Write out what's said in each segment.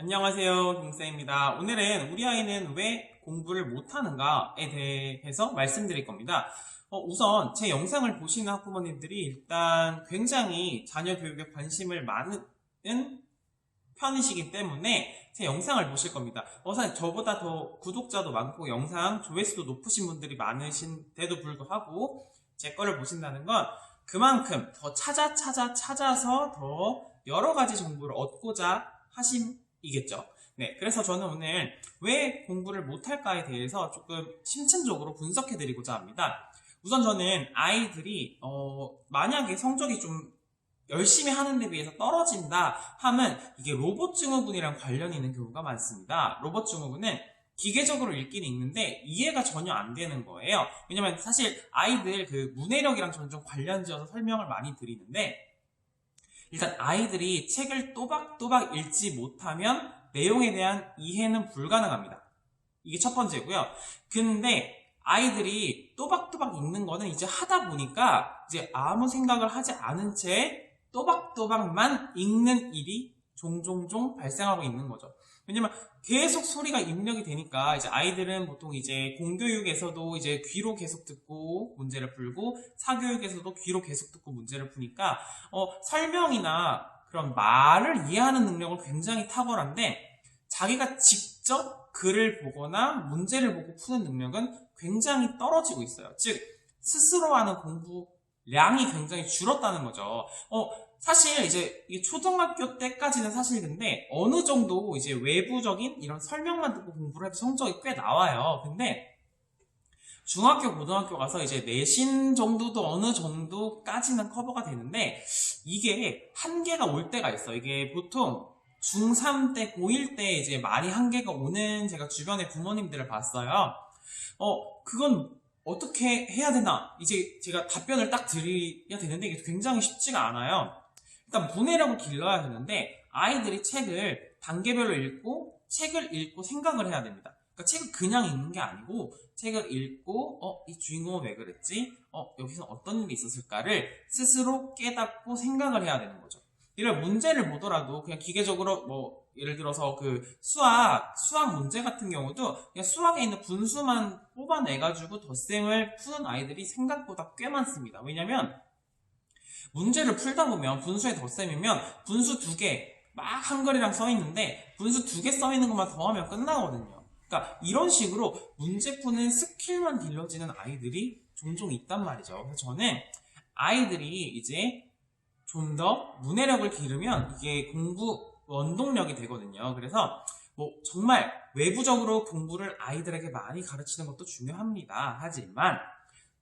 안녕하세요, 김쌤입니다. 오늘은 우리 아이는 왜 공부를 못하는가에 대해서 말씀드릴 겁니다. 우선 제 영상을 보시는 학부모님들이 일단 굉장히 자녀 교육에 관심을 많은 편이시기 때문에 제 영상을 보실 겁니다. 사실 저보다 더 구독자도 많고 영상 조회수도 높으신 분들이 많으신데도 불구하고 제 거를 보신다는 건 그만큼 더 찾아서 더 여러 가지 정보를 얻고자 하심이겠죠. 네, 그래서 저는 오늘 왜 공부를 못할까에 대해서 조금 심층적으로 분석해 드리고자 합니다. 우선 저는 아이들이 만약에 성적이 좀 열심히 하는 데 비해서 떨어진다 하면 이게 로봇 증후군이랑 관련이 있는 경우가 많습니다. 로봇 증후군은 기계적으로 읽기는 읽는데 이해가 전혀 안 되는 거예요. 왜냐면 사실 아이들 그 문해력이랑 저는 좀 관련지어서 설명을 많이 드리는데, 일단 아이들이 책을 또박또박 읽지 못하면 내용에 대한 이해는 불가능합니다. 이게 첫 번째고요. 근데 아이들이 또박또박 읽는 거는 이제 하다 보니까 이제 아무 생각을 하지 않은 채 또박또박만 읽는 일이 종종종 발생하고 있는 거죠. 왜냐면 계속 소리가 입력이 되니까 이제 아이들은 보통 이제 공교육에서도 이제 귀로 계속 듣고 문제를 풀고 사교육에서도 귀로 계속 듣고 문제를 푸니까 설명이나 그런 말을 이해하는 능력은 굉장히 탁월한데 자기가 직접 글을 보거나 문제를 보고 푸는 능력은 굉장히 떨어지고 있어요. 즉 스스로 하는 공부량이 굉장히 줄었다는 거죠. 사실 이제 초등학교 때까지는 사실 근데 어느 정도 이제 외부적인 이런 설명만 듣고 공부를 해도 성적이 꽤 나와요. 근데 중학교, 고등학교 가서 이제 내신 정도도 어느 정도까지는 커버가 되는데 이게 한계가 올 때가 있어요. 이게 보통 중3 때, 고1 때 이제 많이 한계가 오는 제가 주변의 부모님들을 봤어요. 그건 어떻게 해야 되나? 이제 제가 답변을 딱 드려야 되는데 이게 굉장히 쉽지가 않아요. 일단 문해력을 길러야 되는데 아이들이 책을 단계별로 읽고 책을 읽고 생각을 해야 됩니다. 그러니까 책을 그냥 읽는 게 아니고 책을 읽고 이 주인공은 왜 그랬지? 여기서 어떤 일이 있었을까를 스스로 깨닫고 생각을 해야 되는 거죠. 이런 문제를 보더라도 그냥 기계적으로 뭐 예를 들어서 그 수학 문제 같은 경우도 그냥 수학에 있는 분수만 뽑아내가지고 덧셈을 푸는 아이들이 생각보다 꽤 많습니다. 왜냐면 문제를 풀다 보면 분수의 덧셈이면 분수 2개 막 한글이랑 써있는데 분수 2개 써있는 것만 더하면 끝나거든요. 그러니까 이런 식으로 문제 푸는 스킬만 길러지는 아이들이 종종 있단 말이죠. 그래서 저는 아이들이 이제 좀 더 문해력을 기르면 이게 공부 원동력이 되거든요. 그래서 뭐 정말 외부적으로 공부를 아이들에게 많이 가르치는 것도 중요합니다. 하지만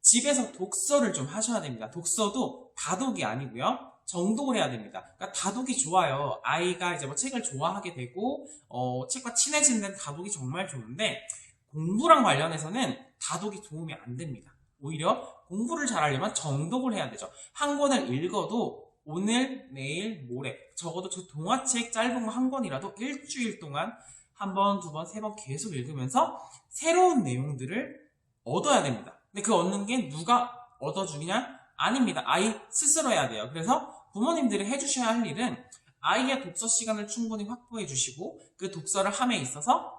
집에서 독서를 좀 하셔야 됩니다. 독서도 다독이 아니고요. 정독을 해야 됩니다. 그러니까 다독이 좋아요. 아이가 이제 뭐 책을 좋아하게 되고 책과 친해지는 데는 다독이 정말 좋은데 공부랑 관련해서는 다독이 도움이 안 됩니다. 오히려 공부를 잘하려면 정독을 해야 되죠. 한 권을 읽어도 오늘, 내일, 모레 적어도 저 동화책 짧은 거 한 권이라도 일주일 동안 한 번, 두 번, 세 번 계속 읽으면서 새로운 내용들을 얻어야 됩니다. 근데 그 얻는 게 누가 얻어주냐? 아닙니다. 아이 스스로 해야 돼요. 그래서 부모님들이 해주셔야 할 일은 아이의 독서 시간을 충분히 확보해 주시고 그 독서를 함에 있어서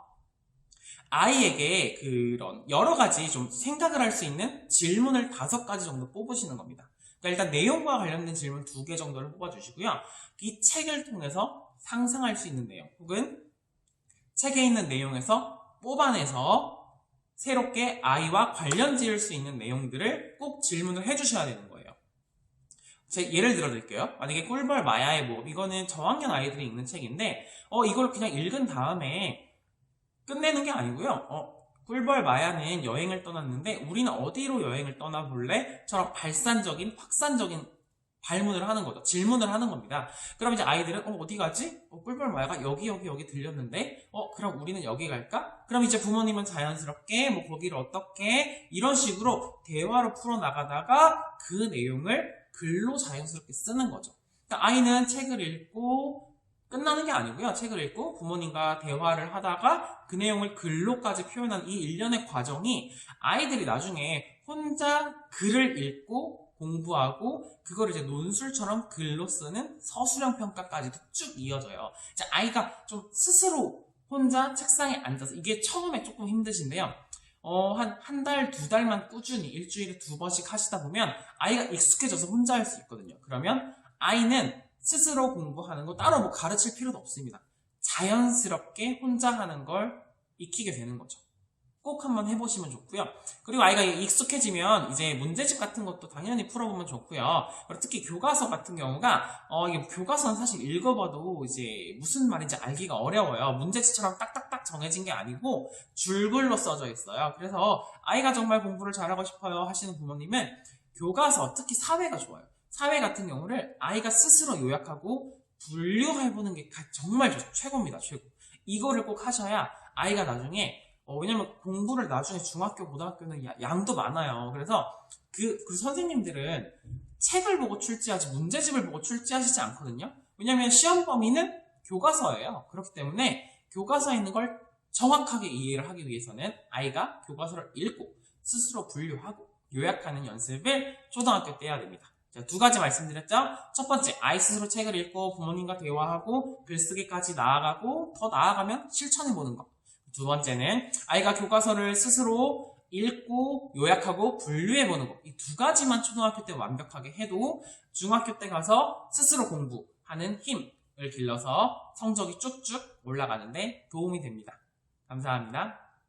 아이에게 그런 여러 가지 좀 생각을 할 수 있는 질문을 5가지 정도 뽑으시는 겁니다. 그러니까 일단 내용과 관련된 질문 2개 정도를 뽑아주시고요. 이 책을 통해서 상상할 수 있는 내용 혹은 책에 있는 내용에서 뽑아내서 새롭게 아이와 관련 지을 수 있는 내용들을 꼭 질문을 해주셔야 되는 거예요. 제가 예를 들어 드릴게요. 만약에 꿀벌 마야의 모험, 이거는 저학년 아이들이 읽는 책인데 이걸 그냥 읽은 다음에 끝내는 게 아니고요. 꿀벌 마야는 여행을 떠났는데 우리는 어디로 여행을 떠나볼래? 처럼 발산적인 확산적인 발문을 하는 거죠. 질문을 하는 겁니다. 그럼 이제 아이들은 어디 가지? 꿀벌 마야가 여기 들렸는데 그럼 우리는 여기 갈까? 그럼 이제 부모님은 자연스럽게 뭐 거기를 어떻게 이런 식으로 대화로 풀어나가다가 그 내용을 글로 자연스럽게 쓰는 거죠. 그러니까 아이는 책을 읽고 끝나는 게 아니고요. 책을 읽고 부모님과 대화를 하다가 그 내용을 글로까지 표현한 이 일련의 과정이 아이들이 나중에 혼자 글을 읽고 공부하고 그걸 이제 논술처럼 글로 쓰는 서술형 평가까지도 쭉 이어져요. 이제 아이가 좀 스스로 혼자 책상에 앉아서 이게 처음에 조금 힘드신데요. 한 달, 두 달만 꾸준히 일주일에 2번씩 하시다 보면 아이가 익숙해져서 혼자 할 수 있거든요. 그러면 아이는 스스로 공부하는 거 따로 뭐 가르칠 필요도 없습니다. 자연스럽게 혼자 하는 걸 익히게 되는 거죠. 꼭 한번 해보시면 좋고요. 그리고 아이가 익숙해지면 이제 문제집 같은 것도 당연히 풀어보면 좋고요. 그리고 특히 교과서 같은 경우가 이게 교과서는 사실 읽어봐도 이제 무슨 말인지 알기가 어려워요. 문제집처럼 딱딱딱 정해진 게 아니고 줄글로 써져 있어요. 그래서 아이가 정말 공부를 잘하고 싶어요 하시는 부모님은 교과서, 특히 사회가 좋아요. 사회 같은 경우를 아이가 스스로 요약하고 분류해보는 게 정말 최고입니다. 최고. 이거를 꼭 하셔야 아이가 나중에 왜냐면 공부를 나중에 중학교, 고등학교는 양도 많아요. 그래서 그 선생님들은 책을 보고 출제하지 문제집을 보고 출제하시지 않거든요. 왜냐면 시험 범위는 교과서예요. 그렇기 때문에 교과서에 있는 걸 정확하게 이해를 하기 위해서는 아이가 교과서를 읽고 스스로 분류하고 요약하는 연습을 초등학교 때 해야 됩니다. 자, 2가지 말씀드렸죠? 첫 번째, 아이 스스로 책을 읽고 부모님과 대화하고 글쓰기까지 나아가고 더 나아가면 실천해보는 거. 2번째는 아이가 교과서를 스스로 읽고 요약하고 분류해보는 거. 이 2가지만 초등학교 때 완벽하게 해도 중학교 때 가서 스스로 공부하는 힘을 길러서 성적이 쭉쭉 올라가는데 도움이 됩니다. 감사합니다.